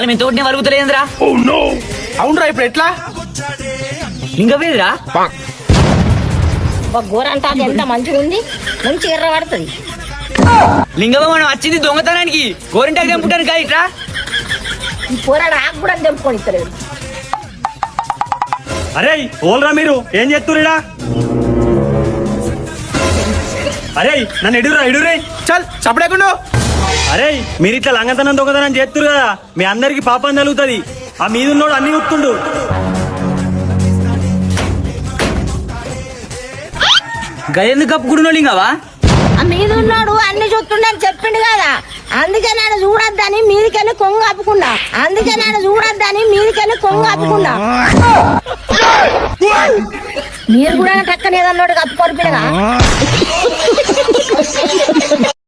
కాలం ఎంత కొట్టినా వరుగుతలేదురా. అవునరా ఇప్పుడు ఎట్లా లింగం వేదిరా గోరంట ఎంత మంచిగా ఉంది, మంచి ఎర్ర పడుతుంది. లింగమ్మ మనం వచ్చింది దొంగతనానికి, గోరింటాకు తెంపుటానికి కాదు ఇట్రా. ఈ పోరాడు ఆకు కూడా తెంపుకొని ఇస్తలేదు. అరే ఓల్రా మీరు ఏం చేస్తుర్రా? అరే నన్ను ఎడురే చల్ చప్పడేకుండా. అరే మీరు ఇట్లా లంగతనం దొంగతనం చేస్తురు కదా, మీ అందరికి పాపం తగులుతుంది. ఆ మీదున్నోడు అన్ని ఉత్తుండు. గదెందుకు కప్పుకుంటున్నావు లింగవా? ఆ మీద ఉన్నాడు అన్ని చూస్తుండే అని చెప్పిండు కదా, అందుకే నేను చూడొద్దని మీదికెళ్ళి కొంగు కప్పుకున్నా. మీరు కూడా టక్కన ఏదన్నాడు కప్పుకోరు పిల్లగా.